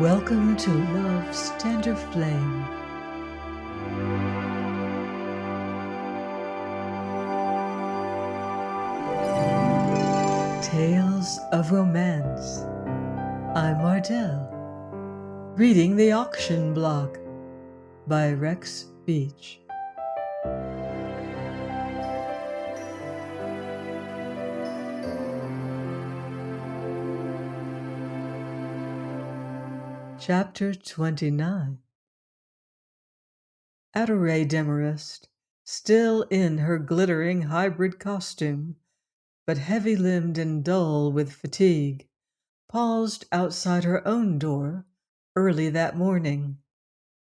Welcome to Love's Tender Flame. Tales of Romance. I'm Ardell, reading The Auction Block by Rex Beach. Chapter 29. Adoree Demarest, still in her glittering hybrid costume, but heavy-limbed and dull with fatigue, paused outside her own door early that morning.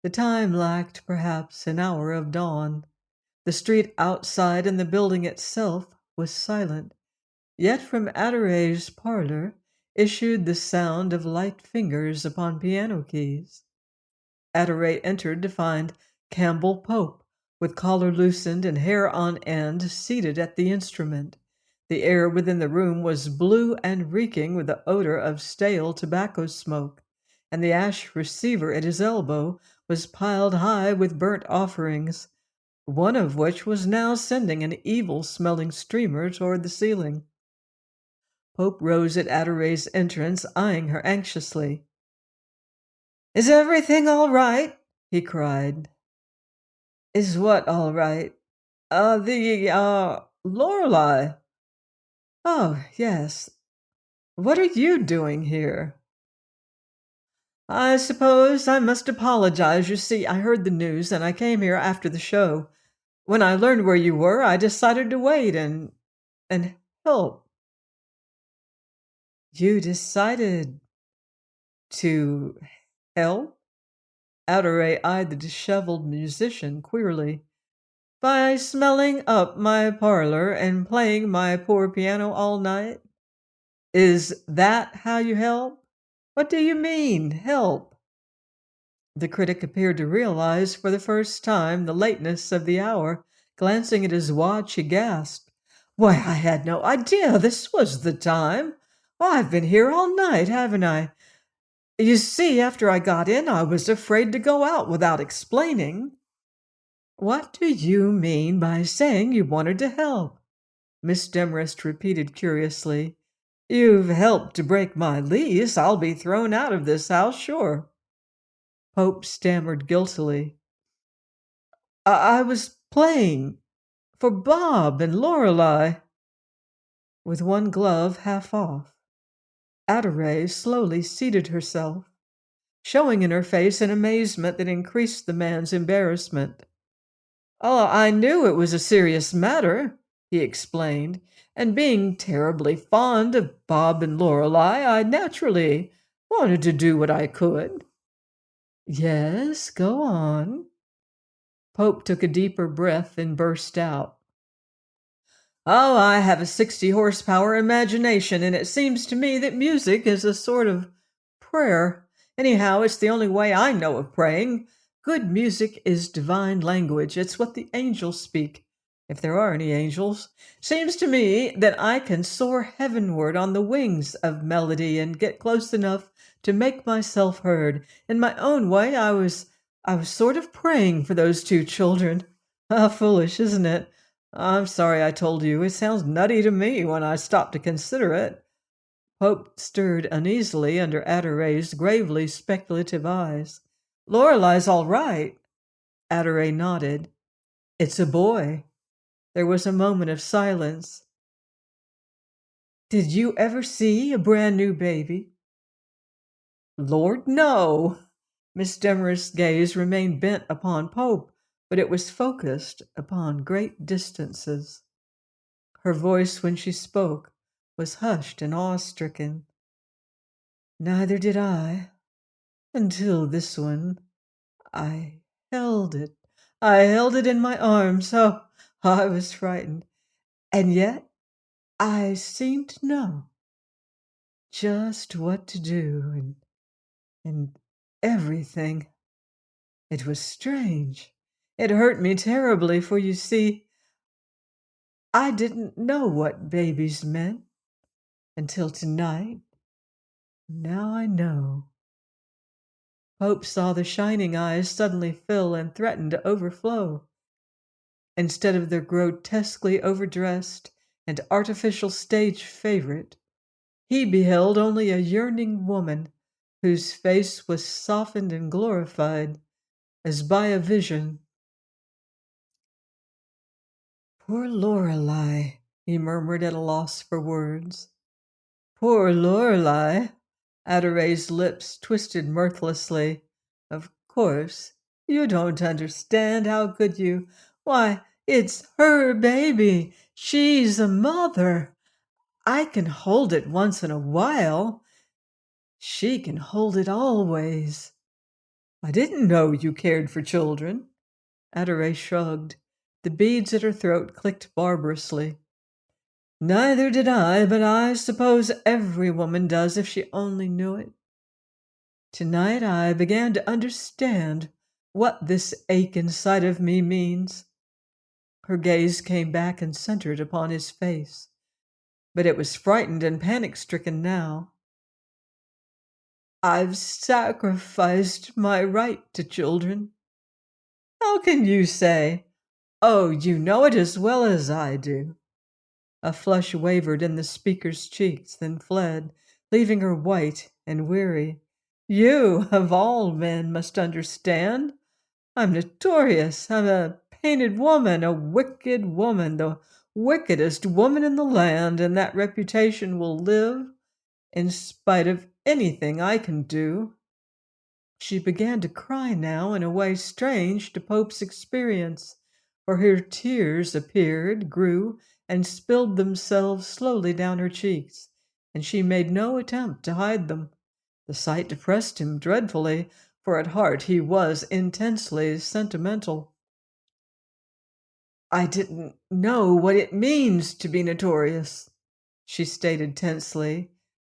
The time lacked perhaps an hour of dawn. The street outside and the building itself was silent, yet from Adoree's parlor issued the sound of light fingers upon piano keys. Adoree entered to find Campbell Pope, with collar loosened and hair on end, seated at the instrument. The air within the room was blue and reeking with the odor of stale tobacco smoke, and the ash receiver at his elbow was piled high with burnt offerings, one of which was now sending an evil-smelling streamer toward the ceiling. Pope rose at Adoree's entrance, eyeing her anxiously. "Is everything all right?" he cried. "Is what all right?" Lorelei." "Oh, yes. What are you doing here?" "I suppose I must apologize. You see, I heard the news and I came here after the show. When I learned where you were, I decided to wait and help." "You decided to help?" Adoree eyed the disheveled musician queerly. "By smelling up my parlor and playing my poor piano all night? Is that how you help? What do you mean, help?" The critic appeared to realize for the first time the lateness of the hour. Glancing at his watch, he gasped. "Why, I had no idea this was the time. I've been here all night, haven't I? You see, after I got in, I was afraid to go out without explaining." "What do you mean by saying you wanted to help?" Miss Demarest repeated curiously. "You've helped to break my lease. I'll be thrown out of this house, sure." Pope stammered guiltily. I was playing for Bob and Lorelei." With one glove half off, Adoree slowly seated herself, showing in her face an amazement that increased the man's embarrassment. "Oh, I knew it was a serious matter," he explained, "and being terribly fond of Bob and Lorelei, I naturally wanted to do what I could." "Yes, go on." Pope took a deeper breath and burst out. "Oh, I have a 60-horsepower imagination, and it seems to me that music is a sort of prayer. Anyhow, it's the only way I know of praying. Good music is divine language. It's what the angels speak, if there are any angels. Seems to me that I can soar heavenward on the wings of melody and get close enough to make myself heard. In my own way, I was sort of praying for those two children. Ah, foolish, isn't it? I'm sorry I told you. It sounds nutty to me when I stop to consider it." Pope stirred uneasily under Adoree's gravely speculative eyes. "Lorelei's all right." Adoree nodded. "It's a boy." There was a moment of silence. "Did you ever see a brand new baby?" "Lord, no." Miss Demarest's gaze remained bent upon Pope, but it was focused upon great distances. Her voice, when she spoke, was hushed and awe-stricken. "Neither did I, until this one. I held it. I held it in my arms. Oh, I was frightened. And yet I seemed to know just what to do and everything. It was strange. It hurt me terribly, for you see, I didn't know what babies meant until tonight. Now I know." Pope saw the shining eyes suddenly fill and threaten to overflow. Instead of their grotesquely overdressed and artificial stage favorite, he beheld only a yearning woman whose face was softened and glorified as by a vision. "Poor Lorelei," he murmured at a loss for words. "Poor Lorelei!" Adoree's lips twisted mirthlessly. "Of course, you don't understand. How could you? Why, it's her baby. She's a mother. I can hold it once in a while. She can hold it always. I didn't know you cared for children." Adoree shrugged. The beads at her throat clicked barbarously. "Neither did I, but I suppose every woman does if she only knew it. Tonight I began to understand what this ache inside of me means." Her gaze came back and centered upon his face, but it was frightened and panic-stricken now. "I've sacrificed my right to children." "How can you say? Oh, you know it as well as I do." A flush wavered in the speaker's cheeks, then fled, leaving her white and weary. "You, of all men, must understand. I'm notorious. I'm a painted woman, a wicked woman, the wickedest woman in the land, and that reputation will live in spite of anything I can do." She began to cry now in a way strange to Pope's experience, for her tears appeared, grew, and spilled themselves slowly down her cheeks, and she made no attempt to hide them. The sight depressed him dreadfully, for at heart he was intensely sentimental. "I didn't know what it means to be notorious," she stated tensely.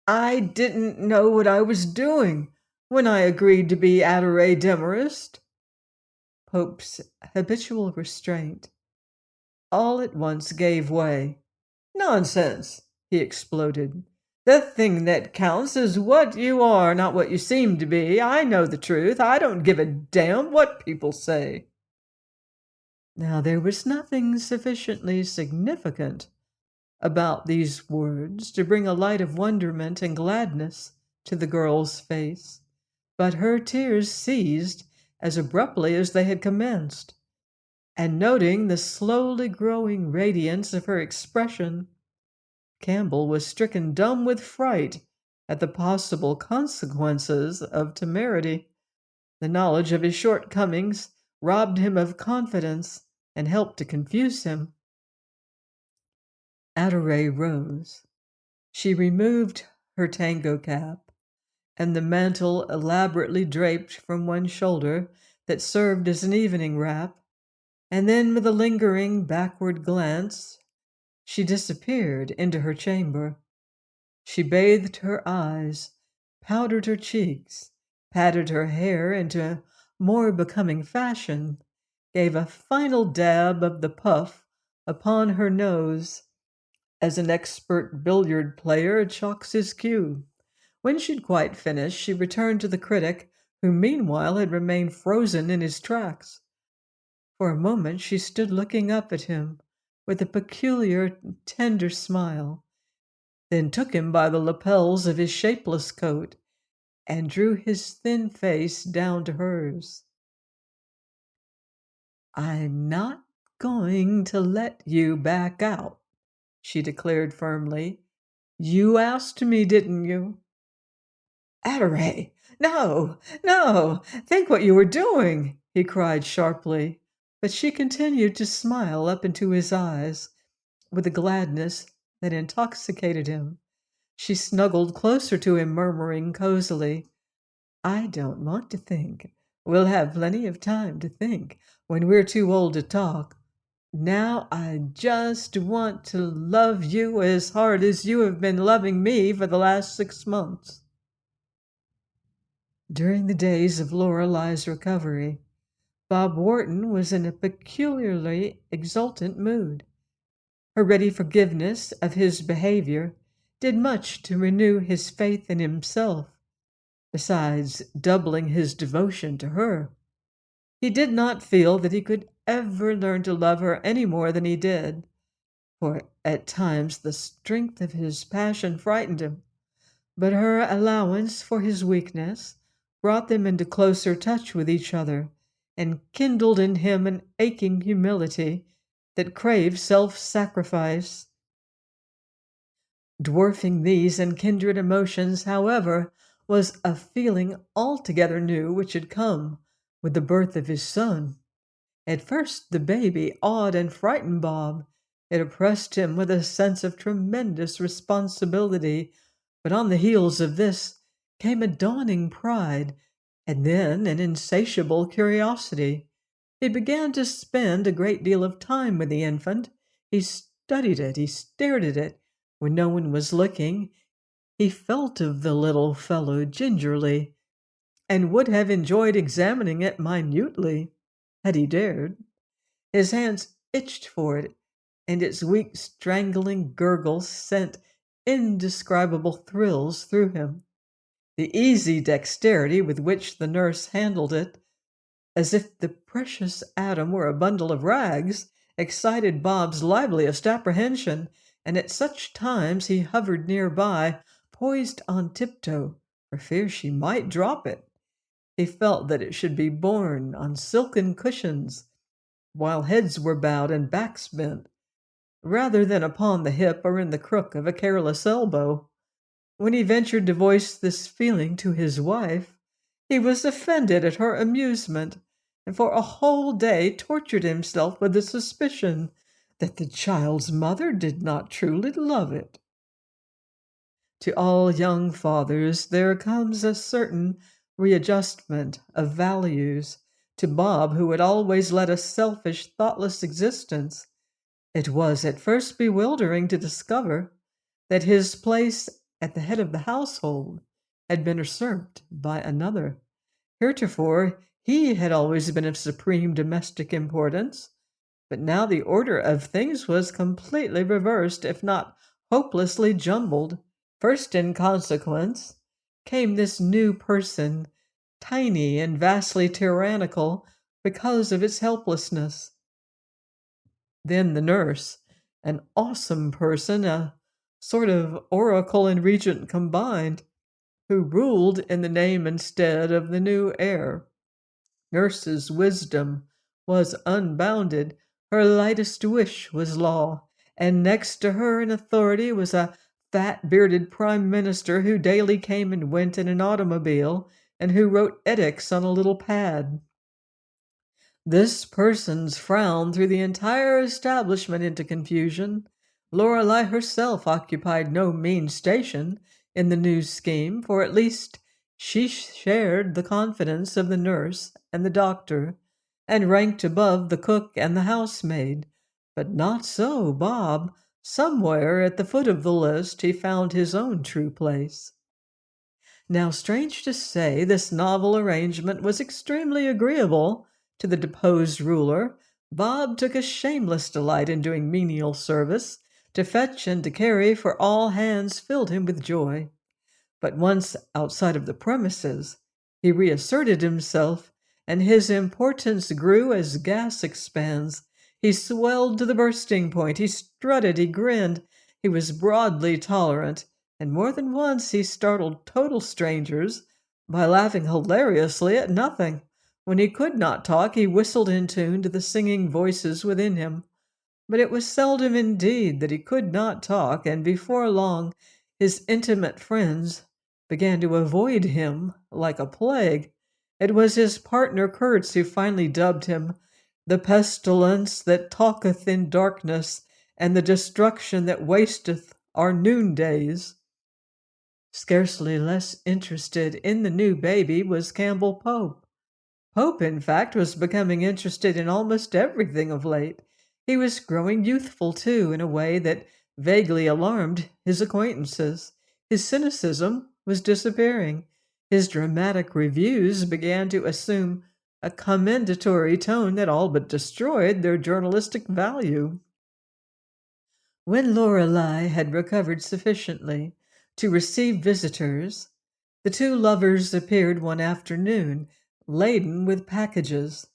"I didn't know what I was doing when I agreed to be Adoree Demarest." Pope's habitual restraint all at once gave way. "Nonsense!" he exploded. "The thing that counts is what you are, not what you seem to be. I know the truth. I don't give a damn what people say." Now there was nothing sufficiently significant about these words to bring a light of wonderment and gladness to the girl's face, but her tears ceased as abruptly as they had commenced, and noting the slowly growing radiance of her expression, Campbell was stricken dumb with fright at the possible consequences of temerity. The knowledge of his shortcomings robbed him of confidence and helped to confuse him. Adoree rose. She removed her tango cap and the mantle elaborately draped from one shoulder that served as an evening wrap, and then with a lingering backward glance, she disappeared into her chamber. She bathed her eyes, powdered her cheeks, patted her hair into more becoming fashion, gave a final dab of the puff upon her nose, as an expert billiard player chalks his cue. When she'd quite finished, she returned to the critic, who meanwhile had remained frozen in his tracks. For a moment she stood looking up at him with a peculiar, tender smile, then took him by the lapels of his shapeless coat and drew his thin face down to hers. "I'm not going to let you back out," she declared firmly. "You asked me, didn't you?" "Adoree, no, no, think what you were doing," he cried sharply, but she continued to smile up into his eyes with a gladness that intoxicated him. She snuggled closer to him, murmuring cozily, "I don't want to think. We'll have plenty of time to think when we're too old to talk. Now I just want to love you as hard as you have been loving me for the last 6 months." During the days of Lorelei's recovery, Bob Wharton was in a peculiarly exultant mood. Her ready forgiveness of his behavior did much to renew his faith in himself, besides doubling his devotion to her. He did not feel that he could ever learn to love her any more than he did, for at times the strength of his passion frightened him. But her allowance for his weakness brought them into closer touch with each other and kindled in him an aching humility that craved self-sacrifice. Dwarfing these and kindred emotions, however, was a feeling altogether new which had come with the birth of his son. At first the baby awed and frightened Bob. It oppressed him with a sense of tremendous responsibility, but on the heels of this came a dawning pride, and then an insatiable curiosity. He began to spend a great deal of time with the infant. He studied it, he stared at it. When no one was looking, he felt of the little fellow gingerly, and would have enjoyed examining it minutely had he dared. His hands itched for it, and its weak, strangling gurgles sent indescribable thrills through him. The easy dexterity with which the nurse handled it, as if the precious atom were a bundle of rags, excited Bob's liveliest apprehension, and at such times he hovered nearby, poised on tiptoe, for fear she might drop it. He felt that it should be borne on silken cushions, while heads were bowed and backs bent, rather than upon the hip or in the crook of a careless elbow. When he ventured to voice this feeling to his wife, he was offended at her amusement, and for a whole day tortured himself with the suspicion that the child's mother did not truly love it. To all young fathers there comes a certain readjustment of values. To Bob, who had always led a selfish, thoughtless existence, it was at first bewildering to discover that his place at the head of the household had been usurped by another. Heretofore, he had always been of supreme domestic importance, but now the order of things was completely reversed, if not hopelessly jumbled. First in consequence came this new person, tiny and vastly tyrannical because of its helplessness. Then the nurse, an awesome person, a sort of oracle and regent combined, who ruled in the name instead of the new heir. Nurse's wisdom was unbounded. Her lightest wish was law, and next to her in authority was a fat bearded prime minister who daily came and went in an automobile and who wrote edicts on a little pad. This person's frown threw the entire establishment into confusion. Lorelei herself occupied no mean station in the new scheme, for at least she shared the confidence of the nurse and the doctor, and ranked above the cook and the housemaid. But not so Bob. Somewhere at the foot of the list he found his own true place. Now, strange to say, this novel arrangement was extremely agreeable to the deposed ruler. Bob took a shameless delight in doing menial service. To fetch and to carry for all hands filled him with joy. But once outside of the premises, he reasserted himself, and his importance grew as gas expands. He swelled to the bursting point. He strutted, he grinned. He was broadly tolerant, and more than once he startled total strangers by laughing hilariously at nothing. When he could not talk, he whistled in tune to the singing voices within him. But it was seldom indeed that he could not talk, and before long his intimate friends began to avoid him like a plague. It was his partner Kurtz who finally dubbed him the pestilence that talketh in darkness and the destruction that wasteth our noondays. Scarcely less interested in the new baby was Campbell Pope. Pope, in fact, was becoming interested in almost everything of late. He was growing youthful, too, in a way that vaguely alarmed his acquaintances. His cynicism was disappearing. His dramatic reviews began to assume a commendatory tone that all but destroyed their journalistic value. When Lorelei had recovered sufficiently to receive visitors, The two lovers appeared one afternoon, laden with packages.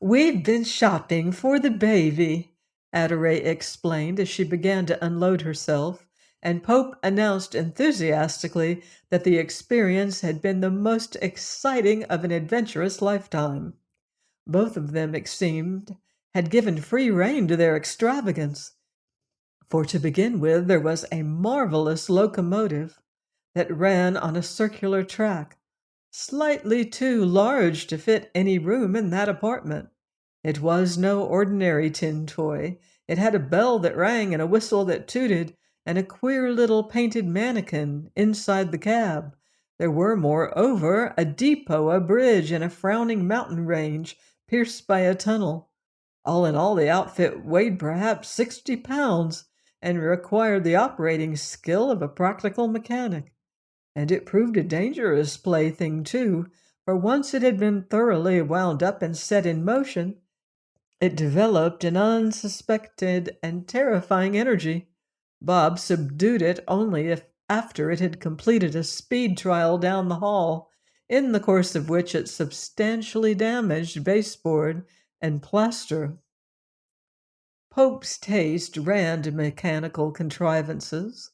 "We've been shopping for the baby," Adoree explained as she began to unload herself, and Pope announced enthusiastically that the experience had been the most exciting of an adventurous lifetime. Both of them, it seemed, had given free rein to their extravagance. For to begin with, there was a marvelous locomotive that ran on a circular track, slightly too large to fit any room in that apartment. It was no ordinary tin toy. It had a bell that rang and a whistle that tooted, and a queer little painted mannequin inside the cab. There were, moreover, a depot, a bridge, and a frowning mountain range pierced by a tunnel. All in all, the outfit weighed perhaps 60 pounds and required the operating skill of a practical mechanic. And it proved a dangerous plaything, too, for once it had been thoroughly wound up and set in motion, it developed an unsuspected and terrifying energy. Bob subdued it only after it had completed a speed trial down the hall, in the course of which it substantially damaged baseboard and plaster. Pope's taste ran to mechanical contrivances.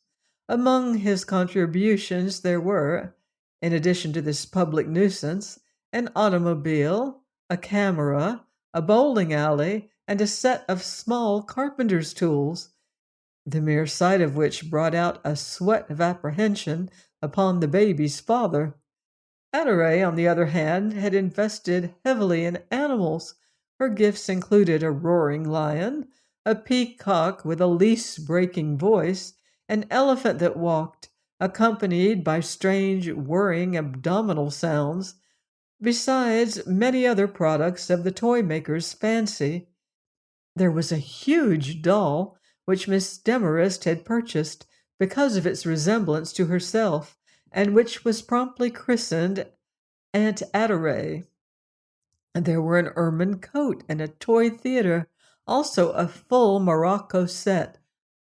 Among his contributions there were, in addition to this public nuisance, an automobile, a camera, a bowling alley, and a set of small carpenter's tools, the mere sight of which brought out a sweat of apprehension upon the baby's father. Adoree, on the other hand, had invested heavily in animals. Her gifts included a roaring lion, a peacock with a leash-breaking voice, an elephant that walked, accompanied by strange, whirring abdominal sounds, besides many other products of the toy maker's fancy. There was a huge doll which Miss Demarest had purchased because of its resemblance to herself, and which was promptly christened Aunt Adoree. And there were an ermine coat and a toy theater, also a full morocco set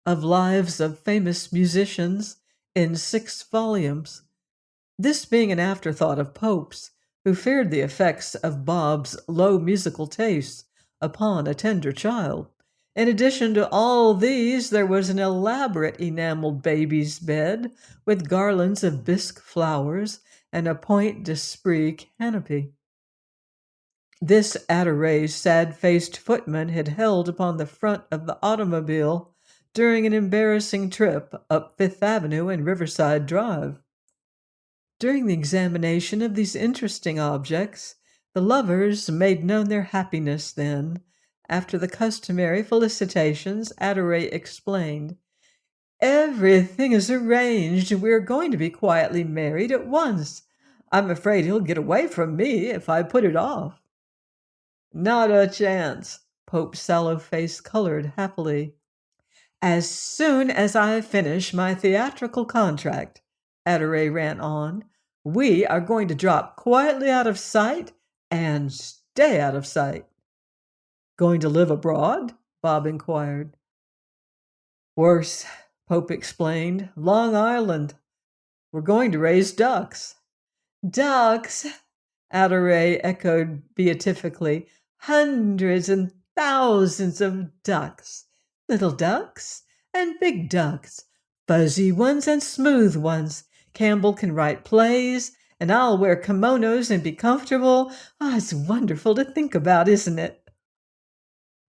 of lives of famous musicians in 6 volumes. This being an afterthought of Pope's, who feared the effects of Bob's low musical tastes upon a tender child. In addition to all these, there was an elaborate enameled baby's bed with garlands of bisque flowers and a point d'esprit canopy. This Adoree's sad-faced footman had held upon the front of the automobile during an embarrassing trip up Fifth Avenue and Riverside Drive. During the examination of these interesting objects, the lovers made known their happiness then. After the customary felicitations, Adoree explained, "Everything is arranged. We're going to be quietly married at once. I'm afraid he'll get away from me if I put it off." "Not a chance." Pope's sallow face colored happily. "As soon as I finish my theatrical contract," Adoree ran on, "we are going to drop quietly out of sight and stay out of sight." "Going to live abroad?" Bob inquired. "Worse," Pope explained. "Long Island. We're going to raise ducks." "Ducks!" Adoree echoed beatifically. "Hundreds and thousands of ducks. Little ducks and big ducks. Fuzzy ones and smooth ones. Campbell can write plays, and I'll wear kimonos and be comfortable. It's wonderful to think about, isn't it?"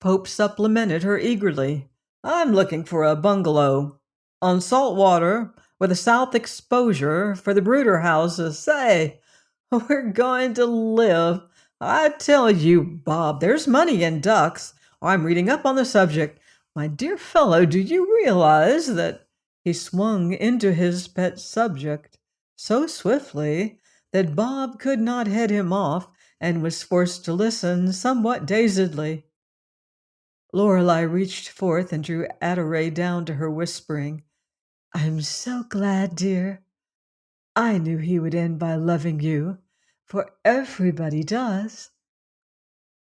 Pope supplemented her eagerly. "I'm looking for a bungalow on salt water with a south exposure for the brooder houses. Say, we're going to live. I tell you, Bob, there's money in ducks. I'm reading up on the subject. My dear fellow, do you realize that—" He swung into his pet subject so swiftly that Bob could not head him off and was forced to listen somewhat dazedly. Lorelei reached forth and drew Adoree down to her, whispering, "I'm so glad, dear. I knew he would end by loving you, for everybody does."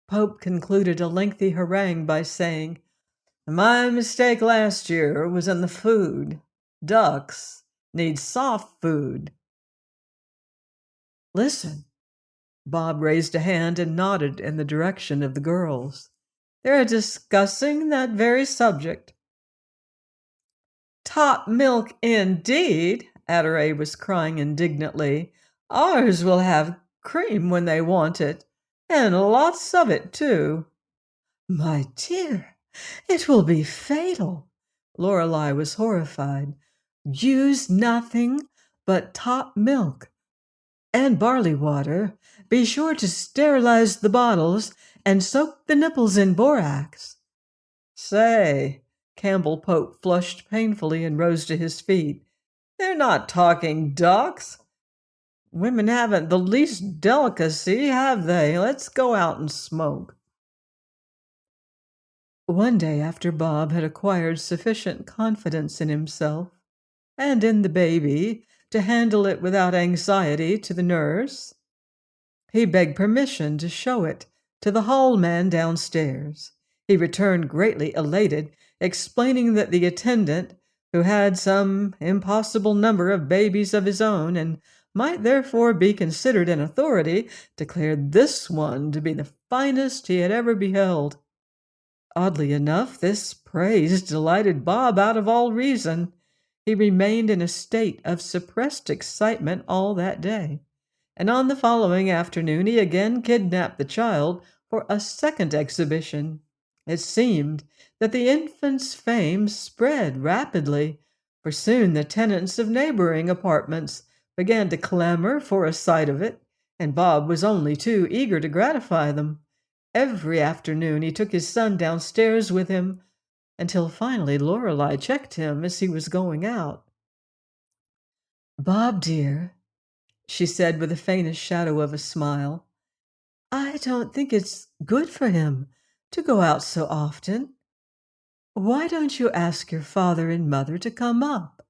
Pope concluded a lengthy harangue by saying, "My mistake last year was in the food. Ducks need soft food." Listen. Bob raised a hand and nodded in the direction of the girls. They're discussing that very subject. Top milk indeed, Adoree was crying indignantly. Ours will have cream when they want it, and lots of it, too. My dear, it will be fatal. Lorelei was horrified. Use nothing but top milk and barley water. Be sure to sterilize the bottles and soak the nipples in borax. Say, Campbell Pope flushed painfully and rose to his feet. They're not talking ducks. Women haven't the least delicacy, have they? Let's go out and smoke. One day after Bob had acquired sufficient confidence in himself and in the baby to handle it without anxiety to the nurse, he begged permission to show it to the hall man downstairs. He returned greatly elated, explaining that the attendant, who had some impossible number of babies of his own and might therefore be considered an authority, declared this one to be the finest he had ever beheld. Oddly enough, this praise delighted Bob out of all reason. He remained in a state of suppressed excitement all that day, and on the following afternoon he again kidnapped the child for a second exhibition. It seemed that the infant's fame spread rapidly, for soon the tenants of neighboring apartments began to clamor for a sight of it, and Bob was only too eager to gratify them. Every afternoon he took his son downstairs with him, until finally Lorelei checked him as he was going out. Bob, dear, she said with the faintest shadow of a smile, I don't think it's good for him to go out so often. Why don't you ask your father and mother to come up?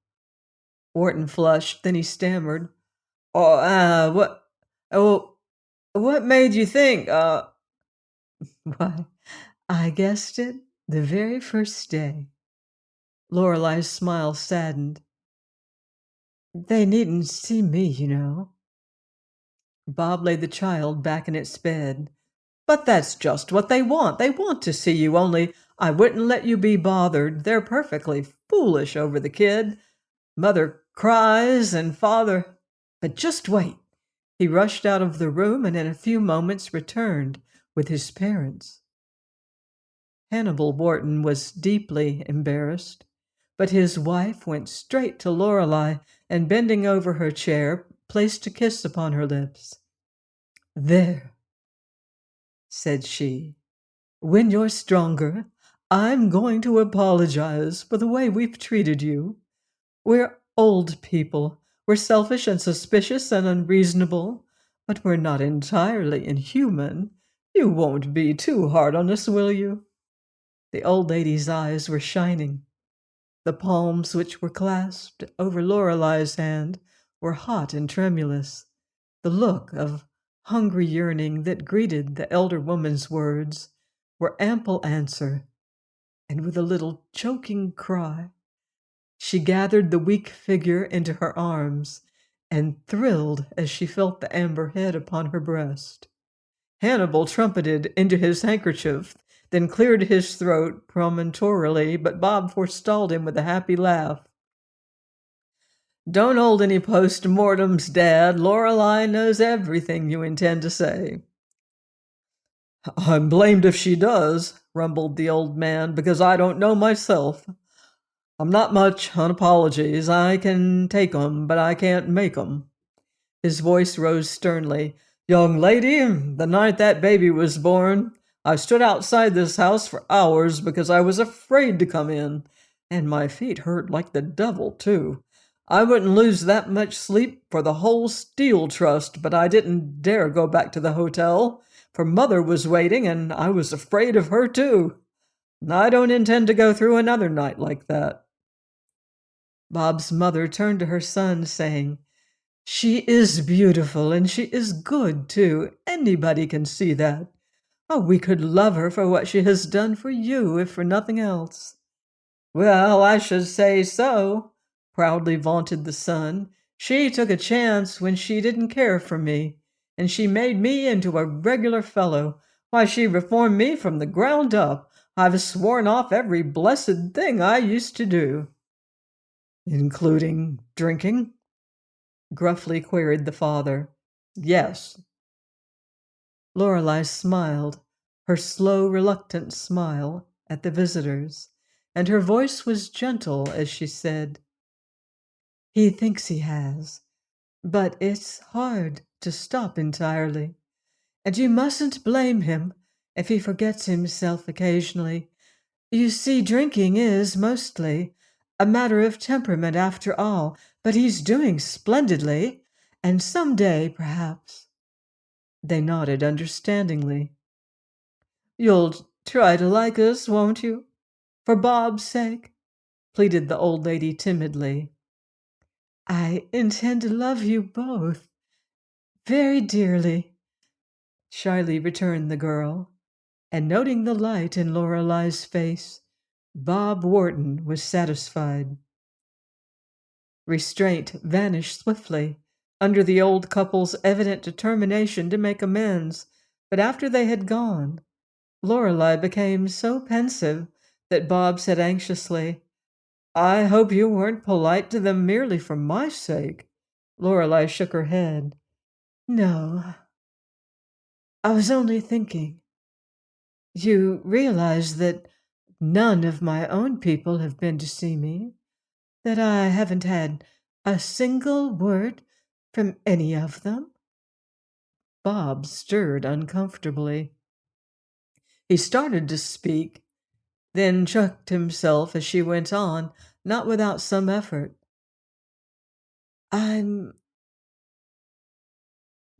Wharton flushed, then he stammered, what made you think, Why, I guessed it the very first day. Lorelei's smile saddened. They needn't see me, you know. Bob laid the child back in its bed. But that's just what they want. They want to see you, only I wouldn't let you be bothered. They're perfectly foolish over the kid. Mother cries and father... But just wait. He rushed out of the room and in a few moments returned with his parents. Hannibal Wharton was deeply embarrassed, but his wife went straight to Lorelei and, bending over her chair, placed a kiss upon her lips. There, said she, when you're stronger, I'm going to apologize for the way we've treated you. We're old people. We're selfish and suspicious and unreasonable, but we're not entirely inhuman. You won't be too hard on us, will you? The old lady's eyes were shining. The palms which were clasped over Lorelei's hand were hot and tremulous. The look of hungry yearning that greeted the elder woman's words were ample answer, and with a little choking cry, she gathered the weak figure into her arms and thrilled as she felt the amber head upon her breast. Hannibal trumpeted into his handkerchief, then cleared his throat prematurely, but Bob forestalled him with a happy laugh. Don't hold any post-mortems, Dad. Lorelei knows everything you intend to say. I'm blamed if she does, rumbled the old man, because I don't know myself. I'm not much on apologies. I can take 'em, but I can't make 'em. His voice rose sternly. Young lady, the night that baby was born, I stood outside this house for hours because I was afraid to come in, and my feet hurt like the devil, too. I wouldn't lose that much sleep for the whole Steel Trust, but I didn't dare go back to the hotel, for Mother was waiting, and I was afraid of her, too. And I don't intend to go through another night like that. Bob's mother turned to her son, saying, She is beautiful, and she is good, too. Anybody can see that. Oh, we could love her for what she has done for you, if for nothing else. Well, I should say so, proudly vaunted the son. She took a chance when she didn't care for me. and she made me into a regular fellow. Why, she reformed me from the ground up. I've sworn off every blessed thing I used to do." "Including drinking?" gruffly queried the father. "Yes." Lorelei smiled, her slow, reluctant smile, at the visitors, and her voice was gentle as she said, "He thinks he has, but it's hard to stop entirely. And you mustn't blame him if he forgets himself occasionally. You see, drinking is mostly a matter of temperament after all, but he's doing splendidly, and some day, perhaps—" They nodded understandingly. "You'll try to like us, won't you? For Bob's sake?" pleaded the old lady timidly. "I intend to love you both very dearly," shyly returned the girl, and noting the light in Lorelei's face, Bob Wharton was satisfied. Restraint vanished swiftly under the old couple's evident determination to make amends, but after they had gone, Lorelei became so pensive that Bob said anxiously, "I hope you weren't polite to them merely for my sake." Lorelei shook her head. "No, I was only thinking. You realize that none of my own people have been to see me, that I haven't had a single word from any of them?" Bob stirred uncomfortably. He started to speak, then checked himself as she went on, not without some effort. "I'm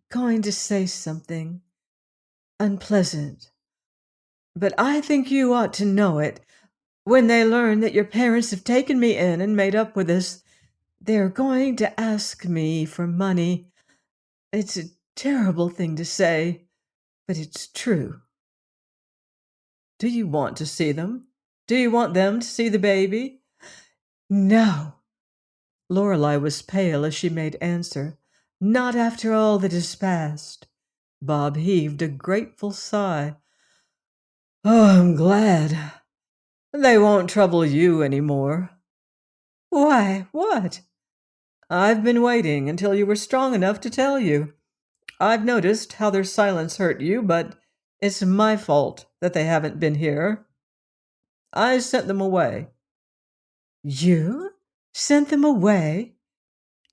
going to say something unpleasant, but I think you ought to know it. When they learn that your parents have taken me in and made up with us, they're going to ask me for money. It's a terrible thing to say, but it's true." "Do you want to see them? Do you want them to see the baby?" "No." Lorelei was pale as she made answer. "Not after all that has passed." Bob heaved a grateful sigh. "Oh, I'm glad. They won't trouble you any more." "Why, what?" "I've been waiting until you were strong enough to tell you. I've noticed how their silence hurt you, but it's my fault that they haven't been here. I sent them away." "You sent them away?"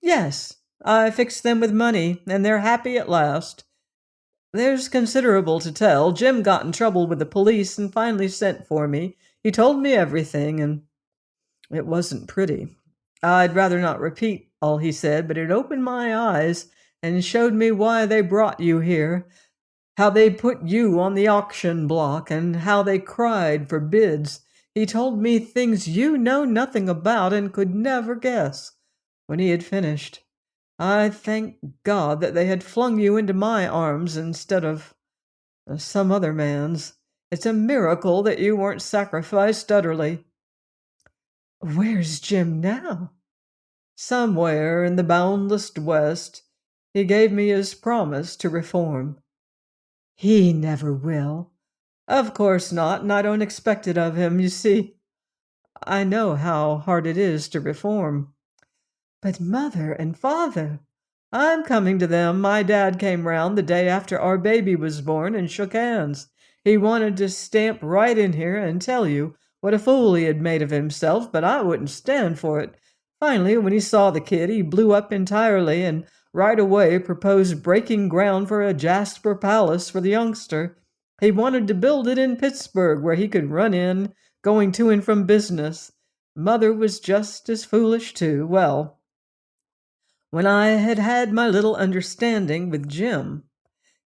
"Yes, I fixed them with money, and they're happy at last. There's considerable to tell. Jim got in trouble with the police and finally sent for me. He told me everything, and it wasn't pretty. I'd rather not repeat all he said, but it opened my eyes and showed me why they brought you here, how they put you on the auction block, and how they cried for bids. He told me things you know nothing about and could never guess." When he had finished, I thanked God that they had flung you into my arms instead of some other man's. It's a miracle that you weren't sacrificed utterly. "Where's Jim now?" "Somewhere in the boundless West. He gave me his promise to reform." "He never will." "Of course not, and I don't expect it of him. You see, I know how hard it is to reform." "But mother and father—" "I'm coming to them. My dad came round the day after our baby was born and shook hands. He wanted to stamp right in here and tell you what a fool he had made of himself, but I wouldn't stand for it. Finally, when he saw the kid, he blew up entirely and right away proposed breaking ground for a Jasper Palace for the youngster. He wanted to build it in Pittsburgh where he could run in, going to and from business. Mother was just as foolish too. Well, when I had had my little understanding with Jim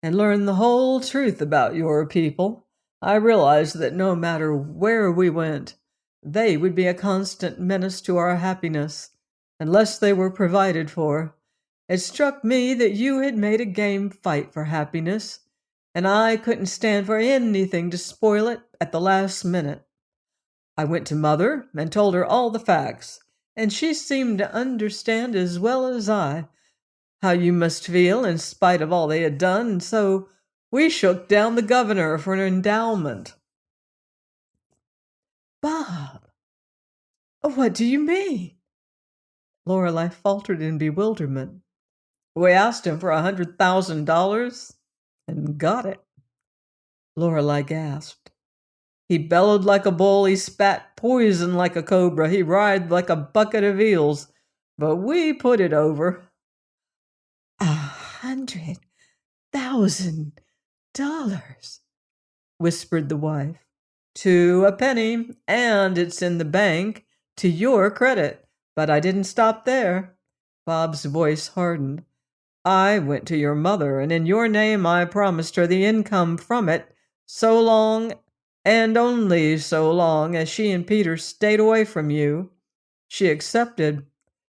and learned the whole truth about your people, I realized that no matter where we went, they would be a constant menace to our happiness unless they were provided for. It struck me that you had made a game fight for happiness, and I couldn't stand for anything to spoil it at the last minute. I went to Mother and told her all the facts, and she seemed to understand as well as I. how you must feel in spite of all they had done, and so we shook down the governor for an endowment." "Bob, what do you mean?" Lorelei faltered in bewilderment. "We asked him for $100,000 and got it." Lorelei gasped. "He bellowed like a bull, he spat poison like a cobra, he writhed like a bucket of eels, but we put it over." $100,000, whispered the wife. "To a penny, and it's in the bank to your credit. But I didn't stop there." Bob's voice hardened. "I went to your mother, and in your name I promised her the income from it so long and only so long as she and Peter stayed away from you. She accepted,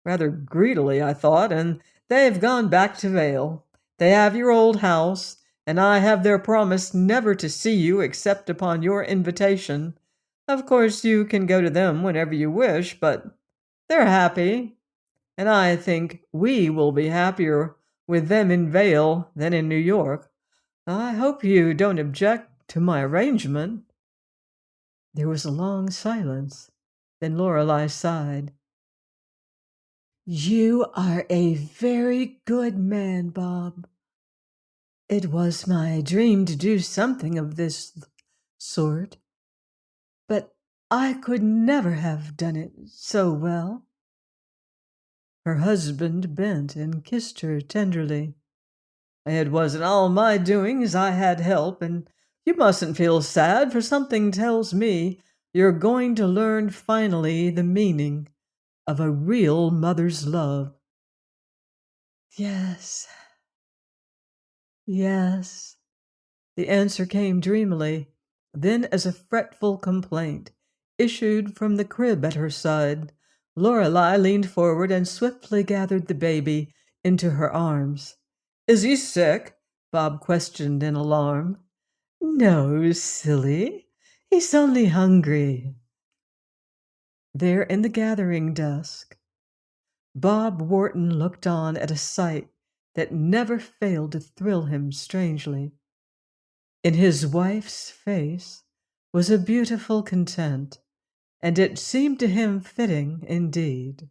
rather greedily, I thought, and they've gone back to Vale. They have your old house, and I have their promise never to see you except upon your invitation. Of course, you can go to them whenever you wish, but they're happy, and I think we will be happier with them in Vale than in New York. I hope you don't object to my arrangement." There was a long silence. Then Lorelei sighed. "You are a very good man, Bob. It was my dream to do something of this sort, but I could never have done it so well." Her husband bent and kissed her tenderly. "It wasn't all my doings. I had help, and you mustn't feel sad, for something tells me you're going to learn finally the meaning of a real mother's love." "Yes, yes." The answer came dreamily, then as a fretful complaint issued from the crib at her side. Lorelei leaned forward and swiftly gathered the baby into her arms. "Is he sick?" Bob questioned in alarm. "No, silly. He's only hungry." There in the gathering dusk, Bob Wharton looked on at a sight that never failed to thrill him strangely. In his wife's face was a beautiful content, and it seemed to him fitting, indeed,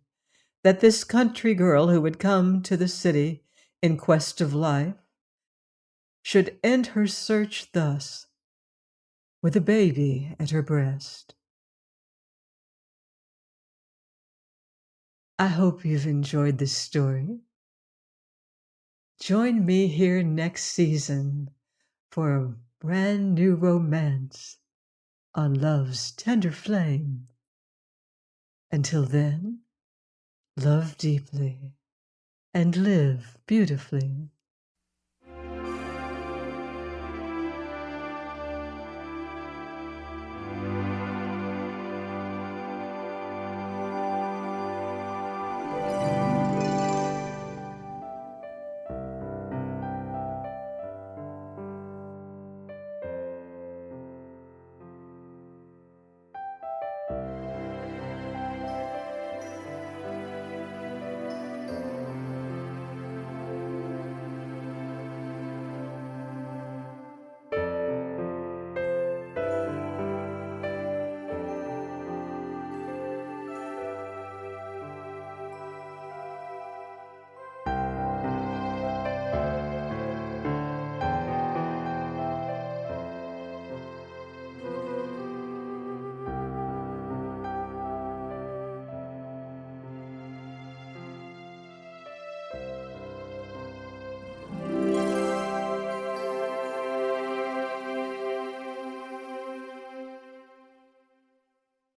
that this country girl who had come to the city in quest of life should end her search thus, with a baby at her breast. I hope you've enjoyed this story. Join me here next season for a brand new romance on love's tender flame. Until then, love deeply and live beautifully.